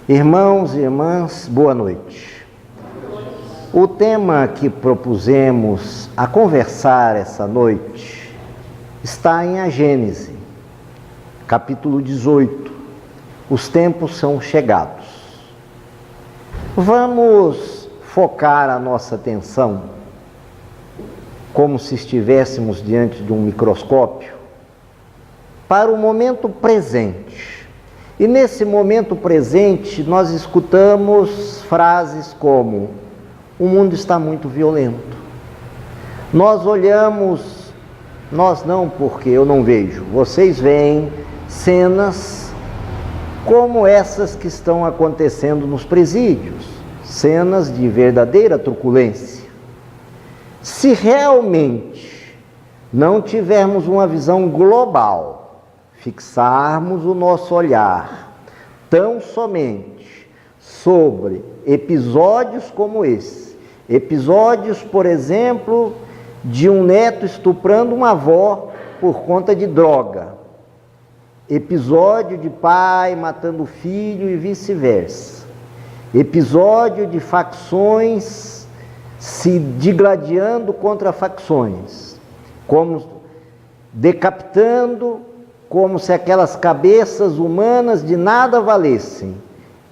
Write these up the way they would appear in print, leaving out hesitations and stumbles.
Irmãos e irmãs, boa noite. O tema que propusemos a conversar essa noite está em A Gênese, capítulo 18. Os tempos são chegados. Vamos focar a nossa atenção como se estivéssemos diante de um microscópio para o momento presente. E nesse momento presente, nós escutamos frases como: o mundo está muito violento. Nós olhamos, nós não, porque eu não vejo, vocês veem cenas como essas que estão acontecendo nos presídios, cenas de verdadeira truculência. Se realmente não tivermos uma visão global, fixarmos o nosso olhar tão somente sobre episódios como esse, episódios, por exemplo, de um neto estuprando uma avó por conta de droga, episódio de pai matando filho e vice-versa, episódio de facções se digladiando contra facções, como decapitando, como se aquelas cabeças humanas de nada valessem.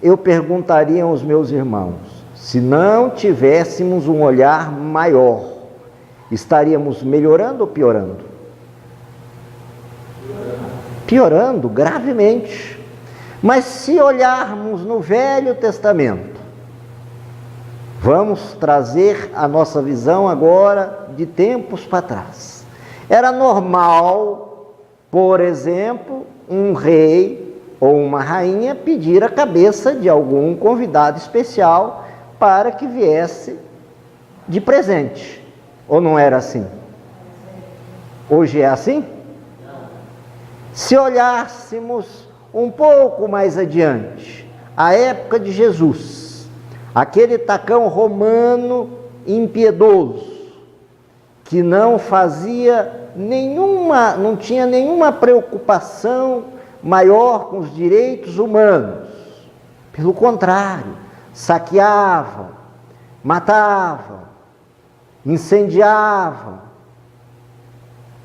Eu perguntaria aos meus irmãos, se não tivéssemos um olhar maior, estaríamos melhorando ou piorando? Piorando gravemente. Mas se olharmos no Velho Testamento, vamos trazer a nossa visão agora de tempos para trás. Era normal, por exemplo, um rei ou uma rainha pedir a cabeça de algum convidado especial para que viesse de presente. Ou não era assim? Hoje é assim? Se olhássemos um pouco mais adiante, a época de Jesus, aquele tacão romano impiedoso, que não tinha nenhuma preocupação maior com os direitos humanos. Pelo contrário, saqueavam, matavam, incendiavam.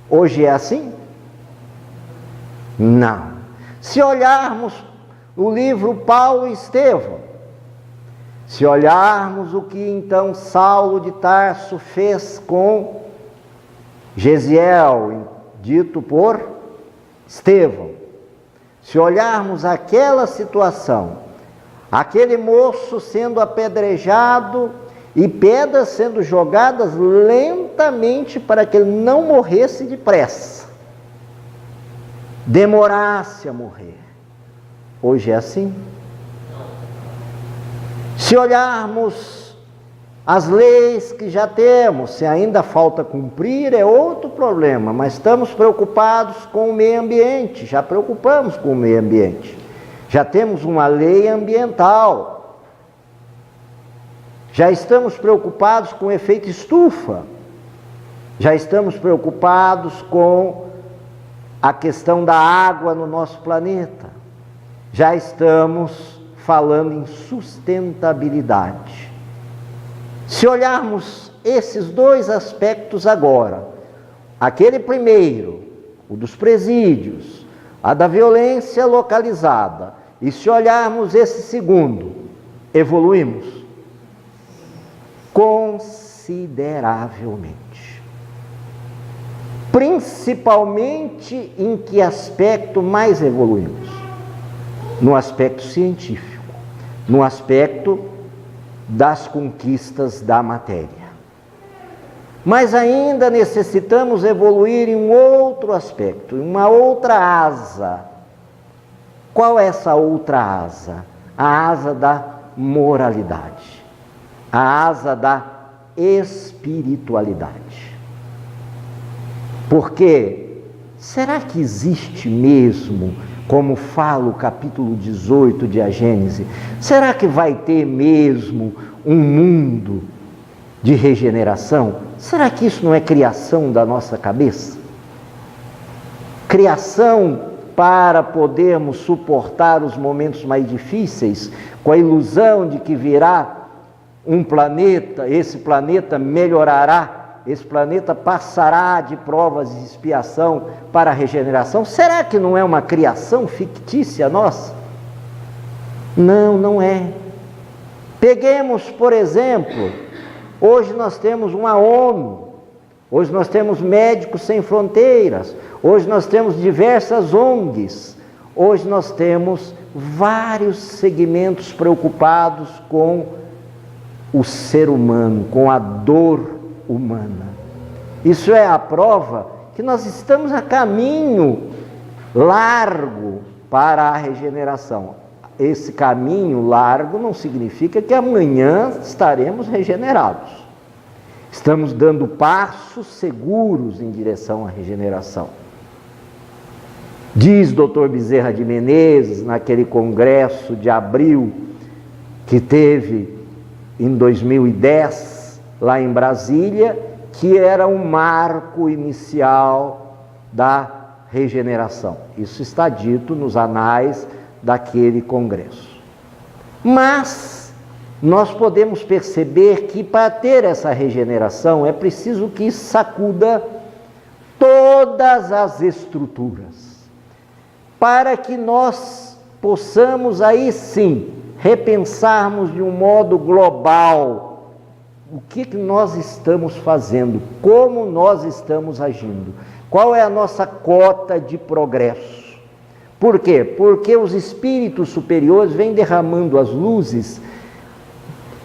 Hoje é assim? Não. Se olharmos o livro Paulo e Estevão, se olharmos o que então Saulo de Tarso fez com Gesiel, dito por Estevão, se olharmos aquela situação, aquele moço sendo apedrejado e pedras sendo jogadas lentamente para que ele não morresse depressa, demorasse a morrer. Hoje é assim? Se olharmos as leis que já temos, se ainda falta cumprir, é outro problema, mas estamos preocupados com o meio ambiente, já preocupamos com o meio ambiente, já temos uma lei ambiental, já estamos preocupados com o efeito estufa, já estamos preocupados com a questão da água no nosso planeta, já estamos falando em sustentabilidade. Se olharmos esses dois aspectos agora, aquele primeiro, o dos presídios, a da violência localizada, e se olharmos esse segundo, evoluímos consideravelmente. Principalmente em que aspecto mais evoluímos? No aspecto científico, no aspecto das conquistas da matéria. Mas ainda necessitamos evoluir em um outro aspecto, em uma outra asa. Qual é essa outra asa? A asa da moralidade, a asa da espiritualidade. Porque será que existe mesmo, como fala o capítulo 18 de A Gênese, será que vai ter mesmo um mundo de regeneração? Será que isso não é criação da nossa cabeça? Criação para podermos suportar os momentos mais difíceis, com a ilusão de que virá um planeta, esse planeta melhorará, esse planeta passará de provas de expiação para a regeneração? Será que não é uma criação fictícia nossa? Não, não é. Peguemos, por exemplo, hoje nós temos uma ONU, hoje nós temos Médicos Sem Fronteiras, hoje nós temos diversas ONGs, hoje nós temos vários segmentos preocupados com o ser humano, com a dor humana. Isso é a prova que nós estamos a caminho largo para a regeneração. Esse caminho largo não significa que amanhã estaremos regenerados. Estamos dando passos seguros em direção à regeneração. Diz Dr. Bezerra de Menezes, naquele congresso de abril que teve em 2010, lá em Brasília, que era um marco inicial da regeneração. Isso está dito nos anais daquele congresso. Mas nós podemos perceber que para ter essa regeneração é preciso que sacuda todas as estruturas, para que nós possamos aí sim repensarmos de um modo global o que nós estamos fazendo, como nós estamos agindo, qual é a nossa cota de progresso. Por quê? Porque os espíritos superiores vêm derramando as luzes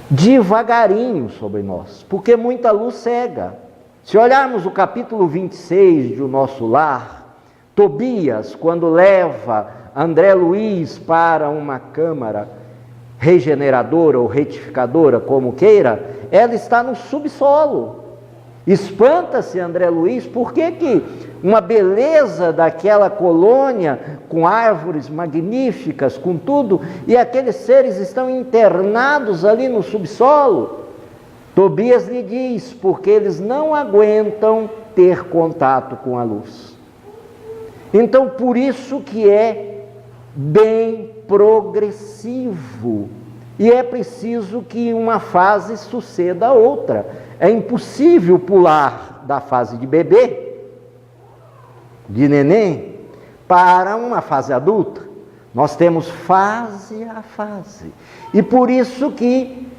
devagarinho sobre nós, porque muita luz cega. Se olharmos o capítulo 26 do Nosso Lar, Tobias, quando leva André Luiz para uma câmara regeneradora ou retificadora, como queira, ela está no subsolo. Espanta-se André Luiz, por que uma beleza daquela colônia, com árvores magníficas, com tudo, e aqueles seres estão internados ali no subsolo? Tobias lhe diz, porque eles não aguentam ter contato com a luz. Então, por isso que é bem progressivo, e é preciso que uma fase suceda a outra. É impossível pular da fase de bebê, de neném, para uma fase adulta. Nós temos fase a fase, e por isso que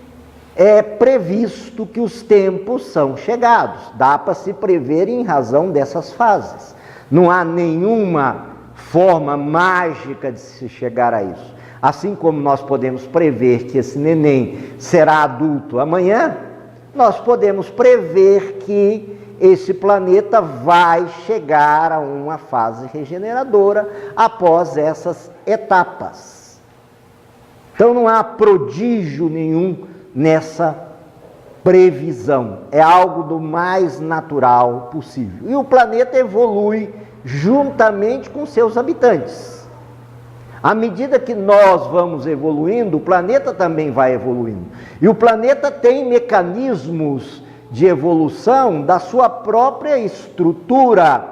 é previsto que os tempos são chegados. Dá para se prever em razão dessas fases. Não há nenhuma forma mágica de se chegar a isso. Assim como nós podemos prever que esse neném será adulto amanhã, nós podemos prever que esse planeta vai chegar a uma fase regeneradora após essas etapas. Então não há prodígio nenhum nessa previsão, é algo do mais natural possível. E o planeta evolui juntamente com seus habitantes. À medida que nós vamos evoluindo, o planeta também vai evoluindo. E o planeta tem mecanismos de evolução da sua própria estrutura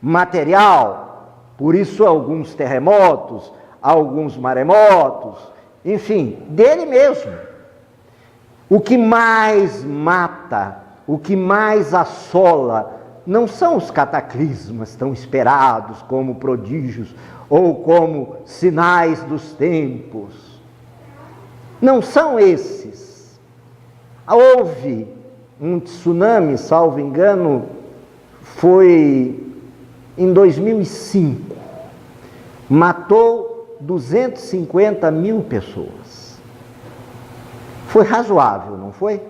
material. Por isso, alguns terremotos, alguns maremotos, enfim, dele mesmo. O que mais mata, o que mais assola, não são os cataclismas tão esperados como prodígios ou como sinais dos tempos. Não são esses. Houve um tsunami, salvo engano, foi em 2005. Matou 250 mil pessoas. Foi razoável, não foi?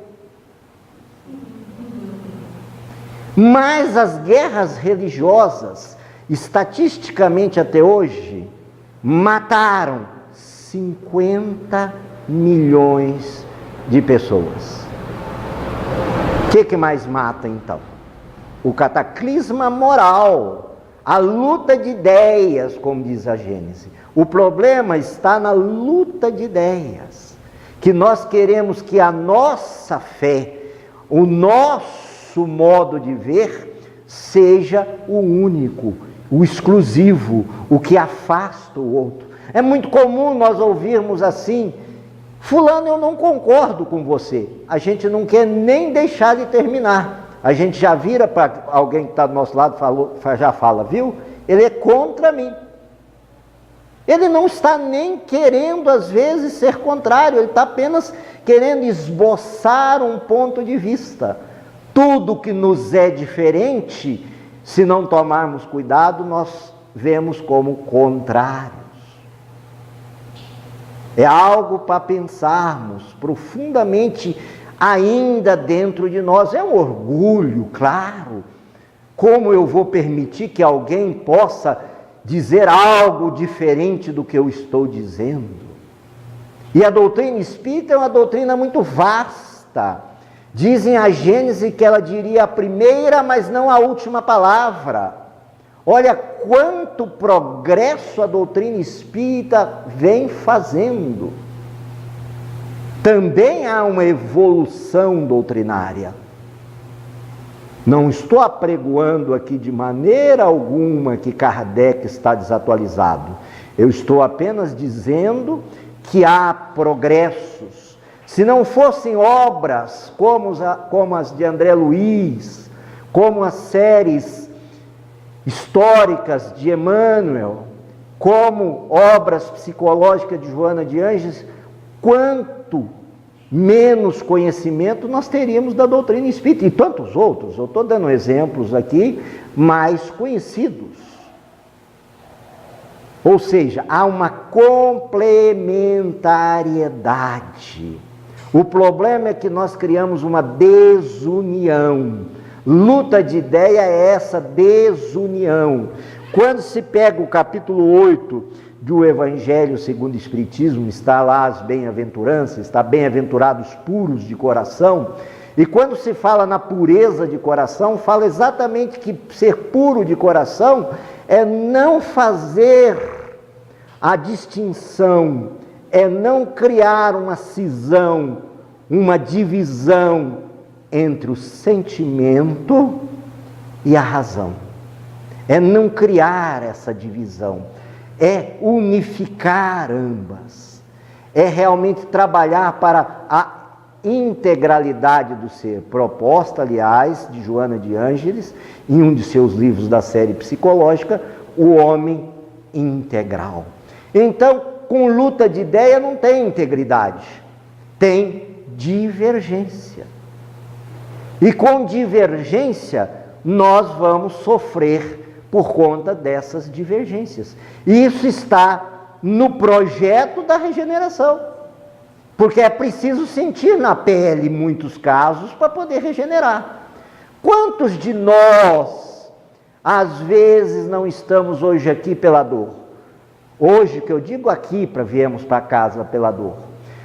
Mas as guerras religiosas, estatisticamente até hoje, mataram 50 milhões de pessoas. O que mais mata então? O cataclisma moral, a luta de ideias, como diz a Gênese. O problema está na luta de ideias, que nós queremos que a nossa fé, o nosso modo de ver, seja o único, o exclusivo, o que afasta o outro. É muito comum nós ouvirmos assim: fulano, eu não concordo com você. A gente não quer nem deixar de terminar. A gente já vira para alguém que está do nosso lado, já fala, viu? Ele é contra mim. Ele não está nem querendo, às vezes, ser contrário. Ele está apenas querendo esboçar um ponto de vista. Tudo que nos é diferente, se não tomarmos cuidado, nós vemos como contrários. É algo para pensarmos profundamente ainda dentro de nós. É um orgulho, claro. Como eu vou permitir que alguém possa dizer algo diferente do que eu estou dizendo? E a doutrina espírita é uma doutrina muito vasta. Dizem a Gênese que ela diria a primeira, mas não a última palavra. Olha quanto progresso a doutrina espírita vem fazendo. Também há uma evolução doutrinária. Não estou apregoando aqui de maneira alguma que Kardec está desatualizado. Eu estou apenas dizendo que há progressos. Se não fossem obras como as de André Luiz, como as séries históricas de Emmanuel, como obras psicológicas de Joana de Ângeles, quanto menos conhecimento nós teríamos da doutrina espírita e tantos outros. Eu estou dando exemplos aqui mais conhecidos. Ou seja, há uma complementariedade. O problema é que nós criamos uma desunião. Luta de ideia é essa desunião. Quando se pega o capítulo 8 do Evangelho segundo o Espiritismo, está lá as bem-aventuranças, está bem-aventurados puros de coração, e quando se fala na pureza de coração, fala exatamente que ser puro de coração é não fazer a distinção, é não criar uma cisão, uma divisão entre o sentimento e a razão. É não criar essa divisão, é unificar ambas, é realmente trabalhar para a integralidade do ser, proposta, aliás, de Joana de Ângeles, em um de seus livros da série psicológica, O Homem Integral. Então, com luta de ideia não tem integridade, tem divergência. E com divergência, nós vamos sofrer por conta dessas divergências. E isso está no projeto da regeneração. Porque é preciso sentir na pele, em muitos casos, para poder regenerar. Quantos de nós, às vezes, não estamos hoje aqui pela dor? Hoje, que eu digo aqui, para viemos para casa pela dor.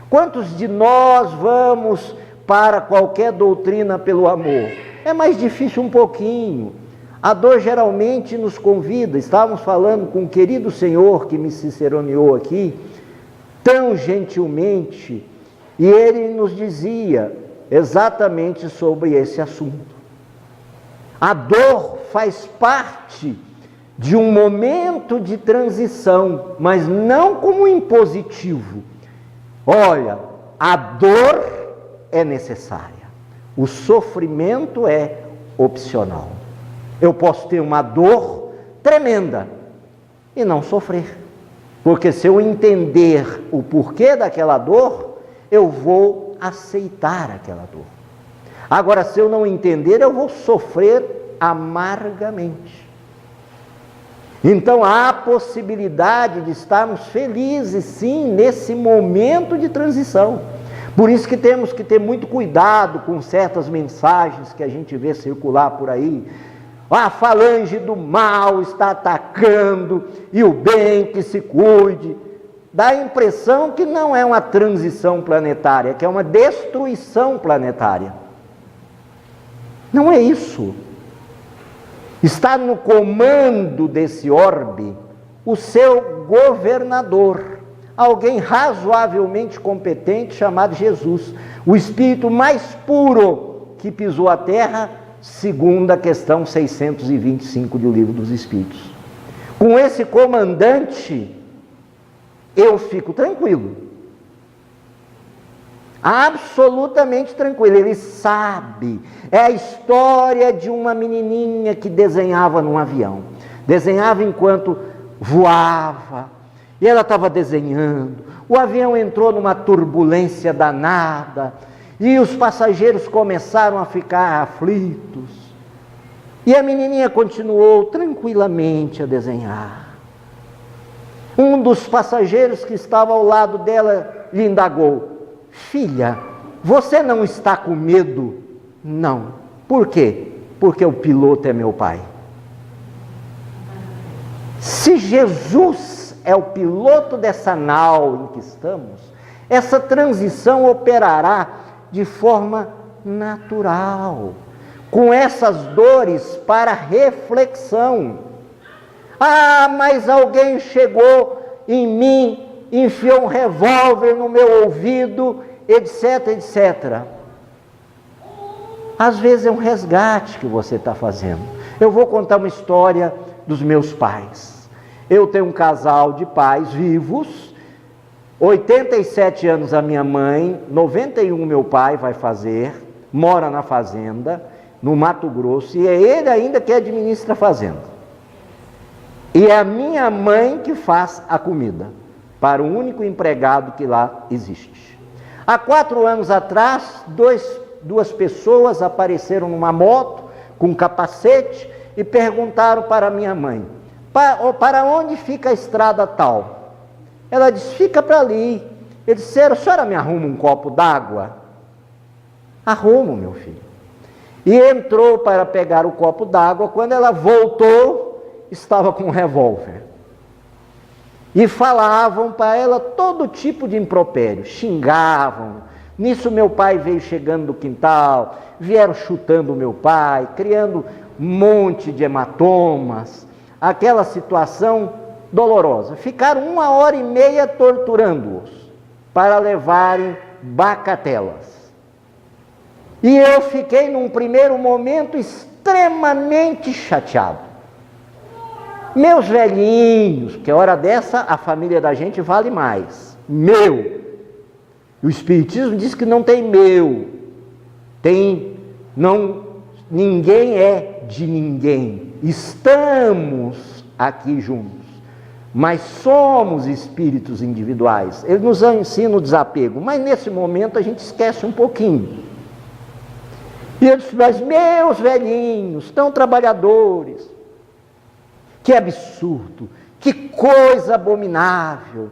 Quantos de nós vamos para qualquer doutrina pelo amor? É mais difícil um pouquinho. A dor geralmente nos convida. Estávamos falando com um querido senhor que me ciceroneou aqui, tão gentilmente, e ele nos dizia exatamente sobre esse assunto. A dor faz parte de um momento de transição, mas não como impositivo. Olha, a dor é necessária, o sofrimento é opcional. Eu posso ter uma dor tremenda e não sofrer, porque se eu entender o porquê daquela dor, eu vou aceitar aquela dor. Agora, se eu não entender, eu vou sofrer amargamente. Então, há a possibilidade de estarmos felizes, sim, nesse momento de transição. Por isso que temos que ter muito cuidado com certas mensagens que a gente vê circular por aí. A falange do mal está atacando e o bem que se cuide. Dá a impressão que não é uma transição planetária, que é uma destruição planetária. Não é isso. Está no comando desse orbe o seu governador, alguém razoavelmente competente chamado Jesus, o espírito mais puro que pisou a terra, segundo a questão 625 do Livro dos Espíritos. Com esse comandante, eu fico tranquilo. Absolutamente tranquilo. Ele sabe. É a história de uma menininha que desenhava num avião. Desenhava enquanto voava. E ela estava desenhando. O avião entrou numa turbulência danada. E os passageiros começaram a ficar aflitos. E a menininha continuou tranquilamente a desenhar. Um dos passageiros que estava ao lado dela lhe indagou: filha, você não está com medo? Não. Por quê? Porque o piloto é meu pai. Se Jesus é o piloto dessa nau em que estamos, essa transição operará de forma natural, com essas dores para reflexão. Ah, mas alguém chegou em mim, enfiou um revólver no meu ouvido, etc, etc. Às vezes é um resgate que você está fazendo. Eu vou contar uma história dos meus pais. Eu tenho um casal de pais vivos, 87 anos a minha mãe, 91 meu pai vai fazer, mora na fazenda, no Mato Grosso, e é ele ainda que administra a fazenda. E é a minha mãe que faz a comida, para o único empregado que lá existe. Há 4 anos atrás, duas pessoas apareceram numa moto, com capacete, e perguntaram para minha mãe: para onde fica a estrada tal? Ela disse: fica para ali. Eles disseram: a senhora me arruma um copo d'água? Arrumo, meu filho. E entrou para pegar o copo d'água. Quando ela voltou, estava com um revólver. E falavam para ela todo tipo de impropério, xingavam. Nisso meu pai veio chegando do quintal, vieram chutando o meu pai, criando um monte de hematomas, aquela situação dolorosa. Ficaram 1h30 torturando-os, para levarem bacatelas. E eu fiquei num primeiro momento extremamente chateado. Meus velhinhos, que a hora dessa a família da gente vale mais. Meu. O Espiritismo diz que não tem meu. Ninguém é de ninguém. Estamos aqui juntos. Mas somos espíritos individuais. Ele nos ensina o desapego. Mas nesse momento a gente esquece um pouquinho. E eu disse: mas meus velhinhos, tão trabalhadores, que absurdo, que coisa abominável.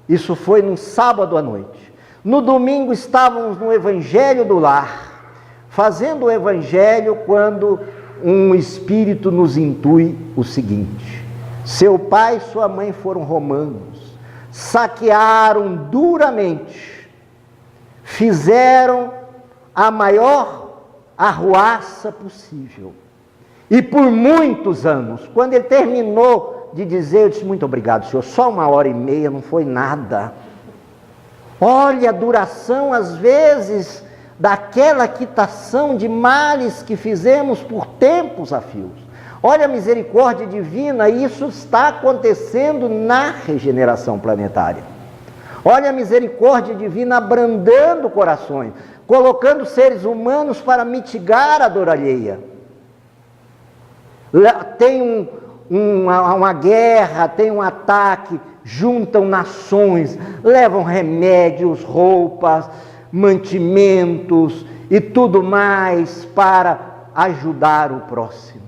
Isso foi num sábado à noite. No domingo estávamos no Evangelho do Lar, fazendo o Evangelho, quando um espírito nos intui o seguinte: seu pai e sua mãe foram romanos, saquearam duramente, fizeram a maior arruaça possível. E por muitos anos, quando ele terminou de dizer, eu disse: muito obrigado, senhor, só 1h30 não foi nada. Olha a duração, às vezes, daquela quitação de males que fizemos por tempos a fios. Olha a misericórdia divina, isso está acontecendo na regeneração planetária. Olha a misericórdia divina abrandando corações, colocando seres humanos para mitigar a dor alheia. Tem uma guerra, tem um ataque, juntam nações, levam remédios, roupas, mantimentos e tudo mais para ajudar o próximo.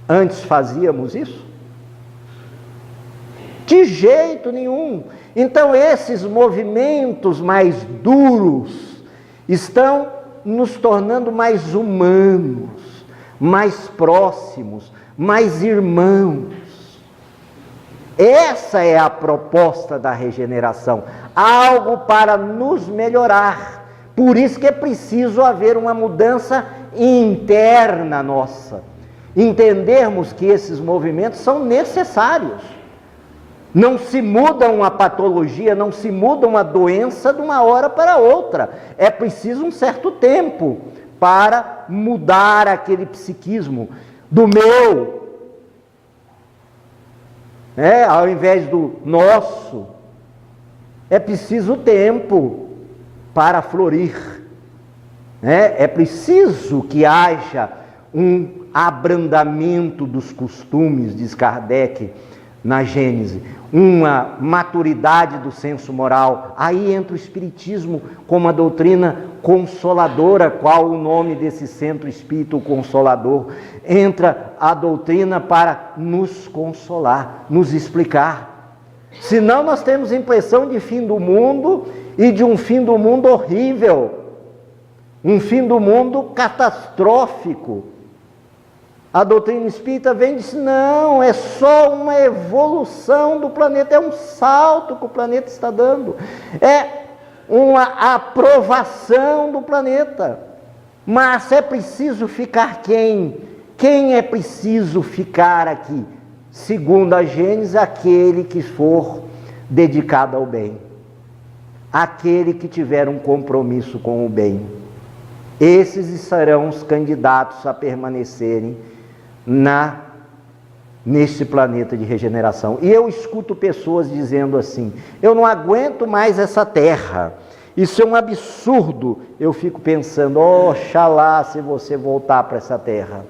Antes fazíamos isso? De jeito nenhum. Então esses movimentos mais duros estão nos tornando mais humanos, mais próximos, mais irmãos. Essa é a proposta da regeneração, algo para nos melhorar. Por isso que é preciso haver uma mudança interna nossa, entendermos que esses movimentos são necessários. Não se muda uma patologia, não se muda uma doença de uma hora para outra. É preciso um certo tempo para mudar aquele psiquismo do meu. Ao invés do nosso. É preciso tempo para florir. É preciso que haja um abrandamento dos costumes, diz Kardec na Gênese, uma maturidade do senso moral. Aí entra o Espiritismo como a doutrina consoladora. Qual o nome desse centro espírita, o Consolador? Entra a doutrina para nos consolar, nos explicar. Senão nós temos a impressão de fim do mundo, e de um fim do mundo horrível, um fim do mundo catastrófico. A doutrina espírita vem e diz: não, é só uma evolução do planeta, é um salto que o planeta está dando, é uma aprovação do planeta. Mas é preciso ficar quem? Quem é preciso ficar aqui? Segundo a Gênesis, aquele que for dedicado ao bem, aquele que tiver um compromisso com o bem. Esses serão os candidatos a permanecerem neste planeta de regeneração. E eu escuto pessoas dizendo assim: eu não aguento mais essa terra, isso é um absurdo. Eu fico pensando: oxalá se você voltar para essa terra,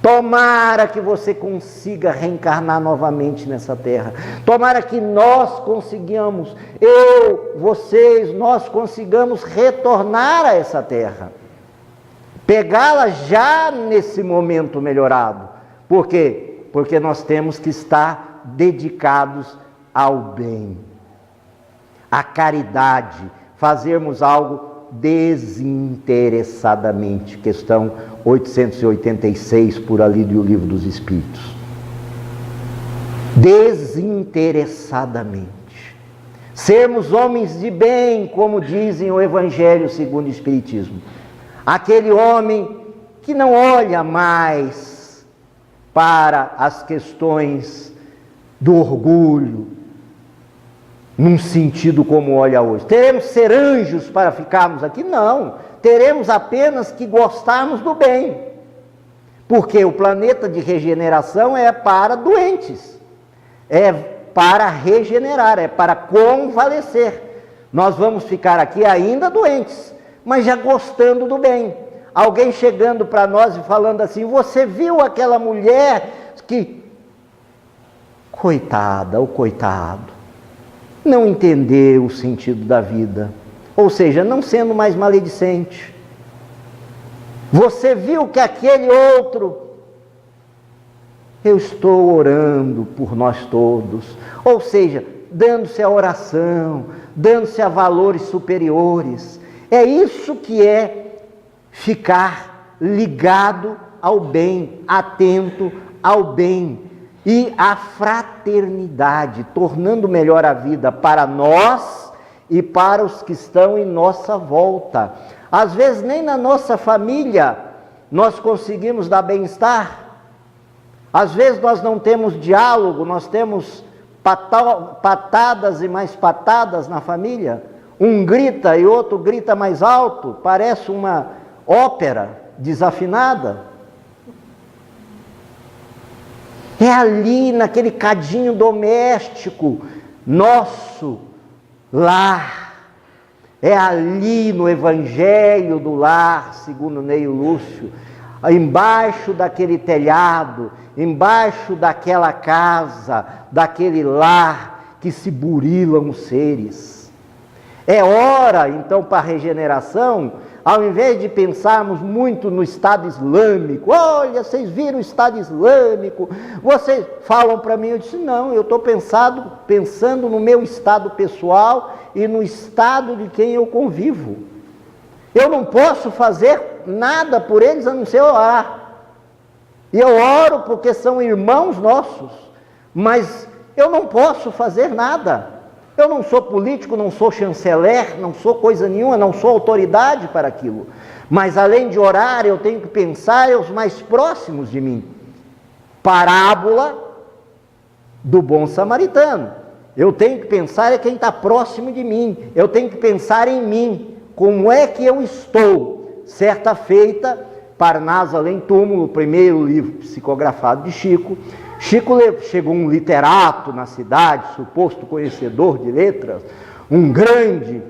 tomara que você consiga reencarnar novamente nessa terra, tomara que nós consigamos, vocês, nós consigamos retornar a essa terra, pegá-la já nesse momento melhorado. Por quê? Porque nós temos que estar dedicados ao bem, à caridade, fazermos algo desinteressadamente. Questão 886, por ali do Livro dos Espíritos. Desinteressadamente. Sermos homens de bem, como dizem o Evangelho segundo o Espiritismo. Aquele homem que não olha mais para as questões do orgulho, num sentido como olha hoje. Teremos que ser anjos para ficarmos aqui? Não. Teremos apenas que gostarmos do bem. Porque o planeta de regeneração é para doentes. É para regenerar, é para convalescer. Nós vamos ficar aqui ainda doentes, mas já gostando do bem. Alguém chegando para nós e falando assim: você viu aquela mulher que... coitada, ou coitado, não entendeu o sentido da vida, ou seja, não sendo mais maledicente. Você viu que aquele outro... eu estou orando por nós todos, ou seja, dando-se a oração, dando-se a valores superiores. É isso que é ficar ligado ao bem, atento ao bem e à fraternidade, tornando melhor a vida para nós e para os que estão em nossa volta. Às vezes nem na nossa família nós conseguimos dar bem-estar. Às vezes nós não temos diálogo, nós temos patadas e mais patadas na família. Um grita e outro grita mais alto, parece uma ópera desafinada. É ali, naquele cadinho doméstico, nosso lar. É ali no Evangelho do Lar, segundo Neio Lúcio, embaixo daquele telhado, embaixo daquela casa, daquele lar que se burilam os seres. É hora, então, para a regeneração, ao invés de pensarmos muito no Estado Islâmico. Olha, vocês viram o Estado Islâmico? Vocês falam para mim, eu disse: não, eu estou pensando no meu estado pessoal e no estado de quem eu convivo. Eu não posso fazer nada por eles a não ser orar. E eu oro porque são irmãos nossos, mas eu não posso fazer nada. Eu não sou político, não sou chanceler, não sou coisa nenhuma, não sou autoridade para aquilo. Mas além de orar, eu tenho que pensar os mais próximos de mim. Parábola do bom samaritano. Eu tenho que pensar quem está próximo de mim. Eu tenho que pensar em mim. Como é que eu estou? Certa feita, Parnaso Além Túmulo, o primeiro livro psicografado de Chico. Chico chegou um literato na cidade, suposto conhecedor de letras, um grande,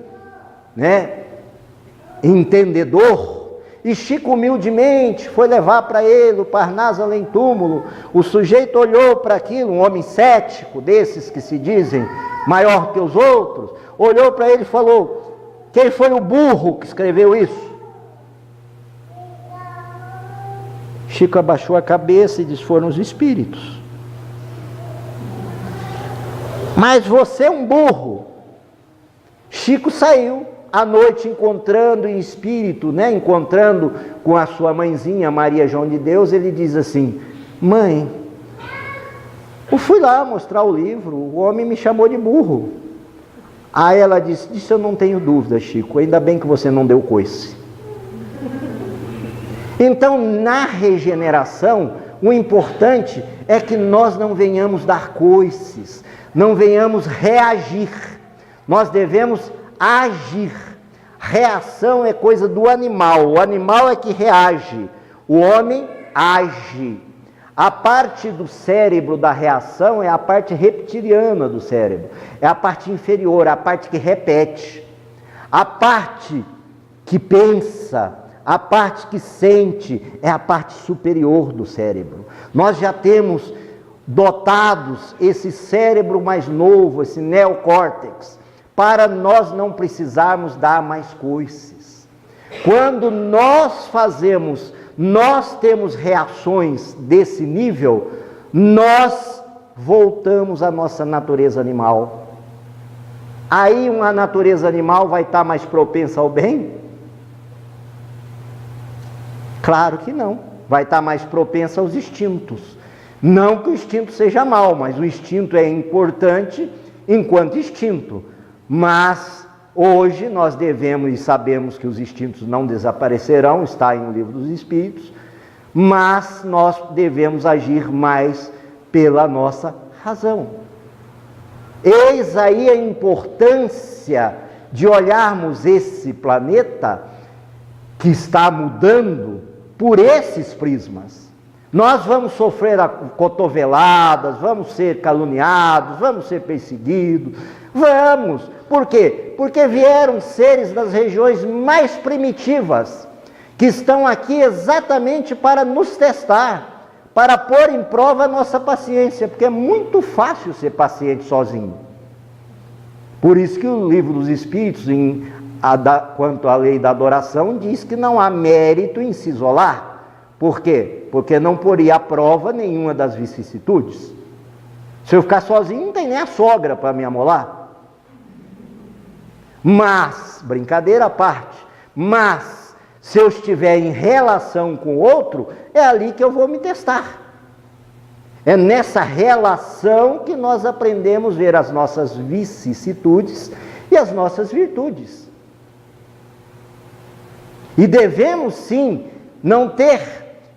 entendedor, e Chico humildemente foi levar para ele o Parnaso Além Túmulo. O sujeito olhou para aquilo, um homem cético, desses que se dizem maior que os outros, olhou para ele e falou: quem foi o burro que escreveu isso? Chico abaixou a cabeça e disse: foram os espíritos. Mas você é um burro. Chico saiu à noite encontrando em espírito, encontrando com a sua mãezinha, Maria João de Deus. Ele diz assim: mãe, eu fui lá mostrar o livro, o homem me chamou de burro. Aí ela disse: disso eu não tenho dúvida, Chico, ainda bem que você não deu coice. Então, na regeneração, o importante é que nós não venhamos dar coices, não venhamos reagir, nós devemos agir. Reação é coisa do animal, o animal é que reage, o homem age. A parte do cérebro da reação é a parte reptiliana do cérebro, é a parte inferior, a parte que repete. A parte que pensa, a parte que sente, é a parte superior do cérebro. Nós já temos dotados esse cérebro mais novo, esse neocórtex, para nós não precisarmos dar mais coices. Quando nós temos reações desse nível, nós voltamos à nossa natureza animal. Aí uma natureza animal vai estar mais propensa ao bem? Claro que não. Vai estar mais propensa aos instintos. Não que o instinto seja mau, mas o instinto é importante enquanto instinto. Mas hoje nós devemos e sabemos que os instintos não desaparecerão, está em O Livro dos Espíritos, mas nós devemos agir mais pela nossa razão. Eis aí a importância de olharmos esse planeta que está mudando por esses prismas. Nós vamos sofrer cotoveladas, vamos ser caluniados, vamos ser perseguidos, vamos. Por quê? Porque vieram seres das regiões mais primitivas, que estão aqui exatamente para nos testar, para pôr em prova a nossa paciência, porque é muito fácil ser paciente sozinho. Por isso que o Livro dos Espíritos, quanto à lei da adoração, diz que não há mérito em se isolar. Por quê? Porque não poria à prova nenhuma das vicissitudes. Se eu ficar sozinho, não tem nem a sogra para me amolar. Mas, brincadeira à parte, mas se eu estiver em relação com o outro, é ali que eu vou me testar. É nessa relação que nós aprendemos a ver as nossas vicissitudes e as nossas virtudes. E devemos sim não ter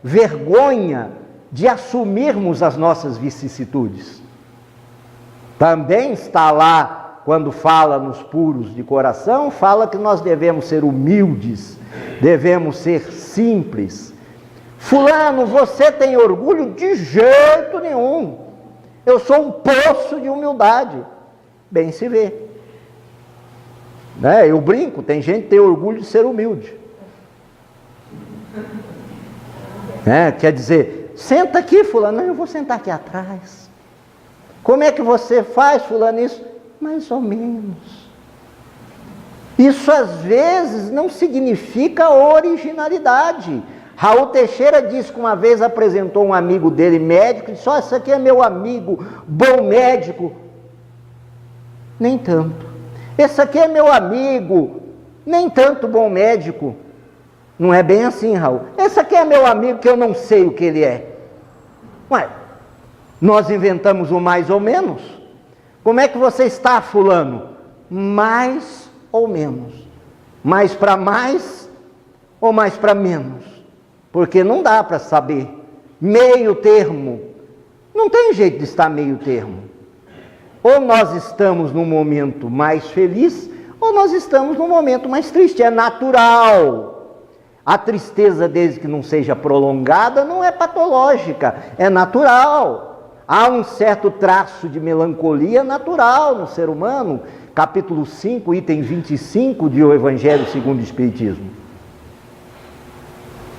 vergonha de assumirmos as nossas vicissitudes. Também está lá, quando fala nos puros de coração, fala que nós devemos ser humildes, devemos ser simples. Fulano, você tem orgulho? De jeito nenhum. Eu sou um poço de humildade. Bem se vê. Eu brinco, tem gente que tem orgulho de ser humilde. Quer dizer, senta aqui, fulano. Não, eu vou sentar aqui atrás. Como é que você faz, fulano, isso? Mais ou menos. Isso às vezes não significa originalidade. Raul Teixeira disse que uma vez apresentou um amigo dele, médico, e disse: ó, esse aqui é meu amigo, bom médico. Nem tanto. Esse aqui é meu amigo, nem tanto bom médico. Não é bem assim, Raul. Esse aqui é meu amigo que eu não sei o que ele é. Ué, nós inventamos o mais ou menos. Como é que você está, fulano? Mais ou menos. Mais para mais ou mais para menos? Porque não dá para saber. Meio termo. Não tem jeito de estar meio termo. Ou nós estamos num momento mais feliz, ou nós estamos num momento mais triste. É natural. A tristeza, desde que não seja prolongada, não é patológica, é natural. Há um certo traço de melancolia natural no ser humano. Capítulo 5, item 25 de O Evangelho segundo o Espiritismo.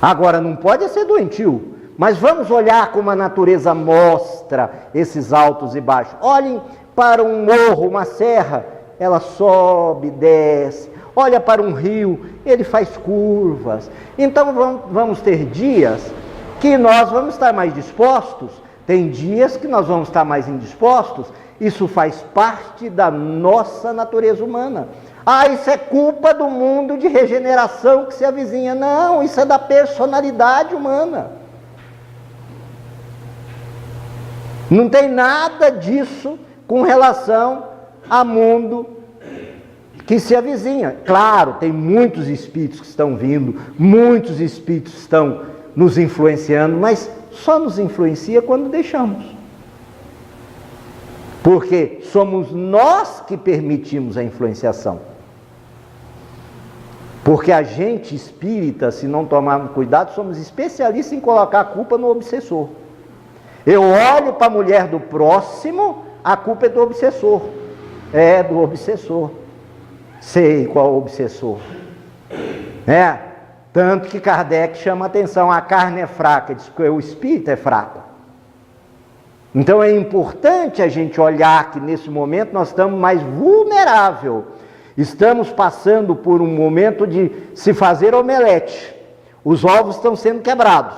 Agora, não pode ser doentio, mas vamos olhar como a natureza mostra esses altos e baixos. Olhem para um morro, uma serra, ela sobe, desce. Olha para um rio, ele faz curvas. Então vamos ter dias que nós vamos estar mais dispostos, tem dias que nós vamos estar mais indispostos. Isso faz parte da nossa natureza humana. Ah, isso é culpa do mundo de regeneração que se avizinha. Não, isso é da personalidade humana. Não tem nada disso com relação ao mundo que se avizinha. Claro, tem muitos espíritos que estão vindo, muitos espíritos estão nos influenciando, mas só nos influencia quando deixamos. Porque somos nós que permitimos a influenciação. Porque a gente espírita, se não tomarmos cuidado, somos especialistas em colocar a culpa no obsessor. Eu olho para a mulher do próximo, a culpa é do obsessor. É do obsessor. Sei qual é o obsessor. Tanto que Kardec chama a atenção, a carne é fraca, diz que o espírito é fraco. Então é importante a gente olhar que nesse momento nós estamos mais vulneráveis. Estamos passando por um momento de se fazer omelete. Os ovos estão sendo quebrados.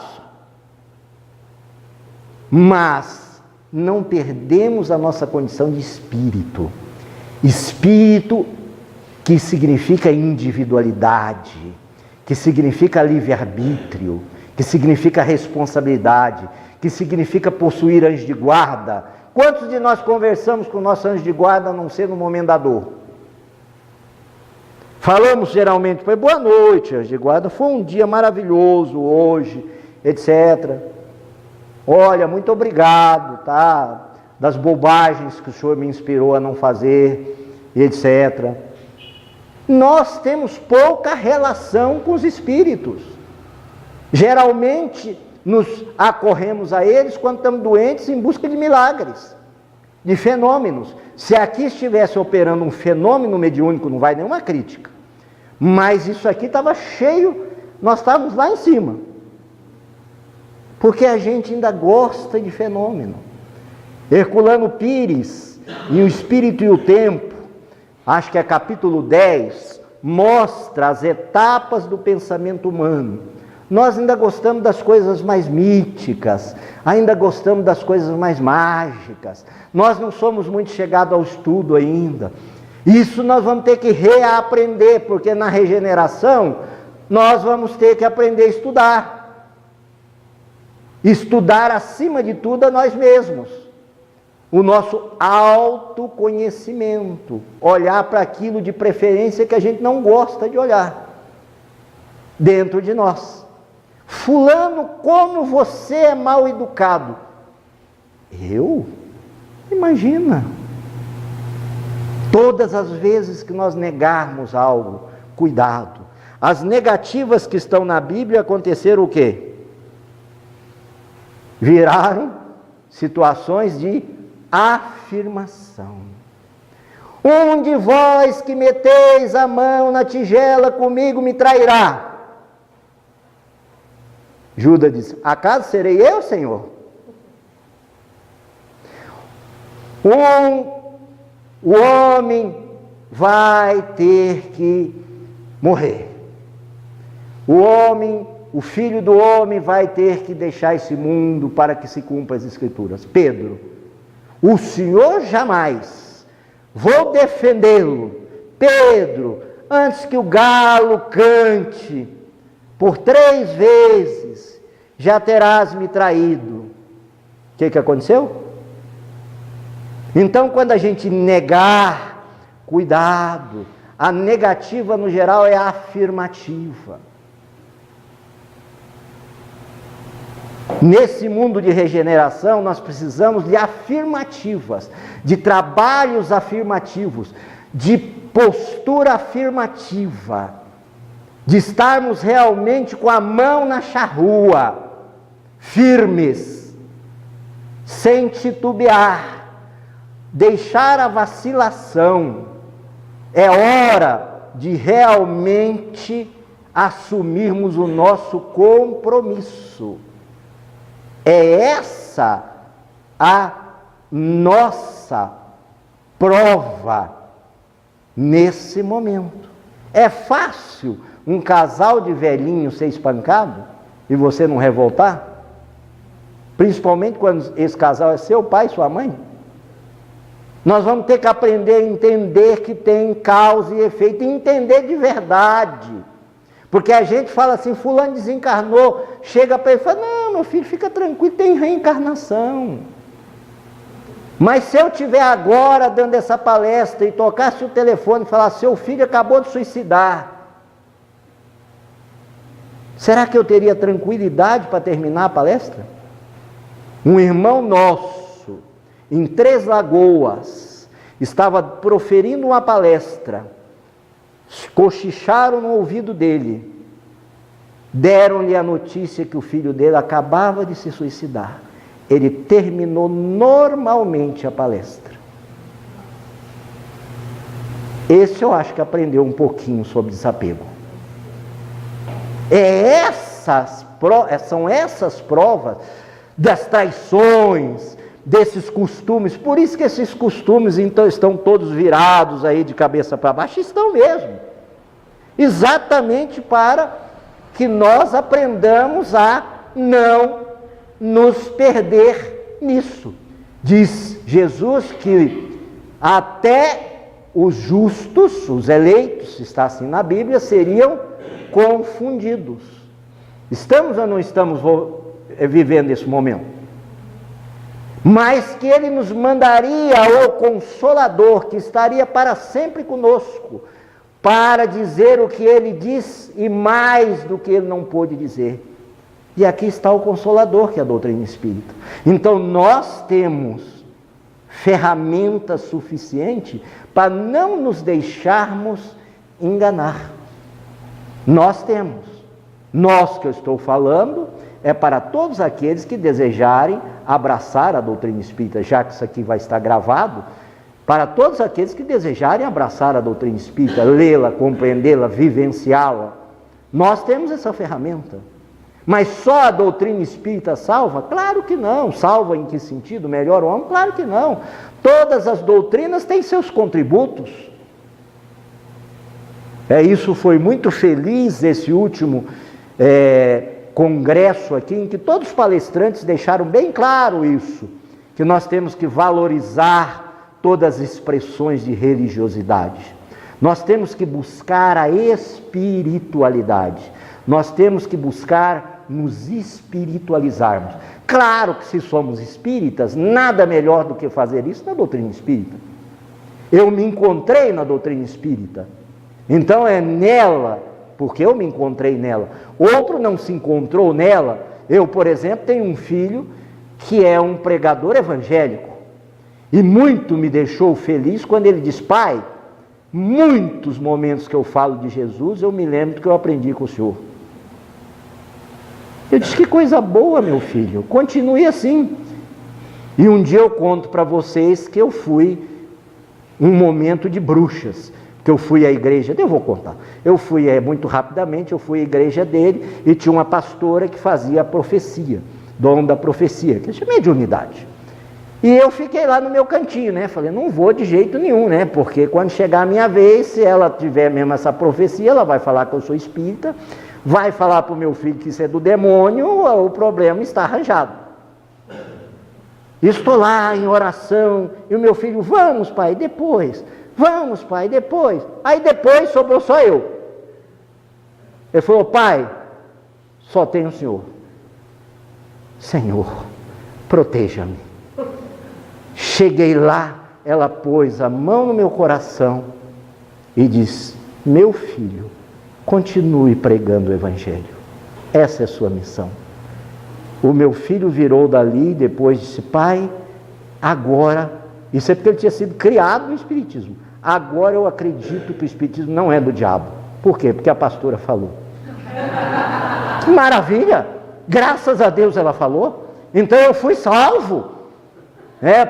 Mas não perdemos a nossa condição de espírito. Espírito que significa individualidade, que significa livre-arbítrio, que significa responsabilidade, que significa possuir anjo de guarda. Quantos de nós conversamos com o nosso anjo de guarda a não ser no momento da dor? Falamos geralmente, foi boa noite, anjo de guarda, foi um dia maravilhoso hoje, etc. Olha, muito obrigado, tá? Das bobagens que o senhor me inspirou a não fazer, etc. Nós temos pouca relação com os espíritos. Geralmente nos acorremos a eles quando estamos doentes em busca de milagres, de fenômenos. Se aqui estivesse operando um fenômeno mediúnico, não vai nenhuma crítica. Mas isso aqui estava cheio, nós estávamos lá em cima. Porque a gente ainda gosta de fenômeno. Herculano Pires, em O Espírito e o Tempo, acho que é capítulo 10, mostra as etapas do pensamento humano. Nós ainda gostamos das coisas mais míticas, ainda gostamos das coisas mais mágicas. Nós não somos muito chegados ao estudo ainda. Isso nós vamos ter que reaprender, porque na regeneração nós vamos ter que aprender a estudar. Estudar acima de tudo a nós mesmos. O nosso autoconhecimento. Olhar para aquilo de preferência que a gente não gosta de olhar. Dentro de nós. Fulano, como você é mal educado. Eu? Imagina. Todas as vezes que nós negarmos algo, cuidado. As negativas que estão na Bíblia aconteceram o quê? Viraram situações de afirmação. Um de vós que meteis a mão na tigela comigo me trairá. Judas diz, acaso serei eu, Senhor? O homem vai ter que morrer. O filho do homem vai ter que deixar esse mundo para que se cumpra as Escrituras. Pedro, o Senhor jamais, vou defendê-lo. Pedro, antes que o galo cante, por 3 vezes, já terás me traído. O que aconteceu? Então, quando a gente negar, cuidado. A negativa, no geral, é a afirmativa. Nesse mundo de regeneração, nós precisamos de afirmativas, de trabalhos afirmativos, de postura afirmativa. de estarmos realmente com a mão na charrua, firmes, sem titubear, deixar a vacilação. É hora de realmente assumirmos o nosso compromisso. É essa a nossa prova nesse momento. É fácil um casal de velhinhos ser espancado e você não revoltar? Principalmente quando esse casal é seu pai e sua mãe. Nós vamos ter que aprender a entender que tem causa e efeito, e entender de verdade. Porque a gente fala assim, fulano desencarnou, chega para ele e fala, não, meu filho, fica tranquilo, tem reencarnação. Mas se eu estiver agora dando essa palestra e tocasse o telefone e falasse, seu filho acabou de suicidar, será que eu teria tranquilidade para terminar a palestra? Um irmão nosso, em Três Lagoas, estava proferindo uma palestra, cochicharam no ouvido dele, deram-lhe a notícia que o filho dele acabava de se suicidar. Ele terminou normalmente a palestra. Esse eu acho que aprendeu um pouquinho sobre desapego. São essas provas das traições, desses costumes. Por isso que esses costumes então estão todos virados aí de cabeça para baixo, estão mesmo. Exatamente para que nós aprendamos a não nos perder nisso. Diz Jesus que até os justos, os eleitos, está assim na Bíblia, seriam confundidos. Estamos ou não estamos vivendo esse momento? Mas que Ele nos mandaria o Consolador, que estaria para sempre conosco, para dizer o que Ele diz e mais do que Ele não pôde dizer. E aqui está o Consolador, que é a doutrina espírita. Então nós temos ferramenta suficiente para não nos deixarmos enganar. Nós temos. Nós que eu estou falando é para todos aqueles que desejarem abraçar a doutrina espírita, já que isso aqui vai estar gravado, para todos aqueles que desejarem abraçar a doutrina espírita, lê-la, compreendê-la, vivenciá-la. Nós temos essa ferramenta. Mas só a doutrina espírita salva? Claro que não. Salva em que sentido? Melhora o homem? Claro que não. Todas as doutrinas têm seus contributos. Isso foi muito feliz esse último congresso aqui, em que todos os palestrantes deixaram bem claro isso, que nós temos que valorizar todas as expressões de religiosidade. Nós temos que buscar a espiritualidade. Nós temos que buscar nos espiritualizarmos. Claro que se somos espíritas, nada melhor do que fazer isso na doutrina espírita. Eu me encontrei na doutrina espírita. Então é nela, porque eu me encontrei nela. Outro não se encontrou nela. Eu, por exemplo, tenho um filho que é um pregador evangélico. E muito me deixou feliz quando ele diz, pai, muitos momentos que eu falo de Jesus, eu me lembro do que eu aprendi com o senhor. Eu disse, que coisa boa, meu filho, continue assim. E um dia eu conto para vocês que eu fui um momento de bruxas, que eu fui à igreja, eu vou contar, eu fui muito rapidamente, eu fui à igreja dele e tinha uma pastora que fazia a profecia, dom da profecia, que é mediunidade. E eu fiquei lá no meu cantinho, né, falei, não vou de jeito nenhum, né, porque quando chegar a minha vez, se ela tiver mesmo essa profecia, ela vai falar que eu sou espírita, vai falar para o meu filho que isso é do demônio, o problema está arranjado. Estou lá em oração, e o meu filho, vamos pai, depois, vamos pai, depois. Aí depois sobrou só eu. Ele falou, pai, só tem o senhor. Senhor, proteja-me. Cheguei lá, ela pôs a mão no meu coração e disse, meu filho, continue pregando o Evangelho. Essa é a sua missão. O meu filho virou dali e depois disse, pai, agora, isso é porque ele tinha sido criado no Espiritismo. Agora eu acredito que o Espiritismo não é do diabo. Por quê? Porque a pastora falou. Maravilha! Graças a Deus ela falou. Então eu fui salvo.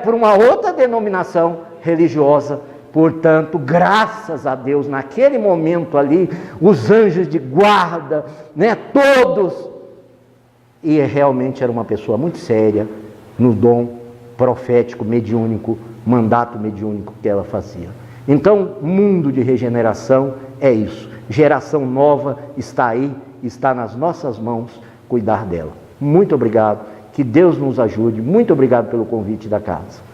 Por uma outra denominação religiosa. Portanto, graças a Deus, naquele momento ali, os anjos de guarda, todos. E realmente era uma pessoa muito séria no dom profético, mediúnico, mandato mediúnico que ela fazia. Então, mundo de regeneração é isso. Geração nova está aí, está nas nossas mãos cuidar dela. Muito obrigado, que Deus nos ajude. Muito obrigado pelo convite da casa.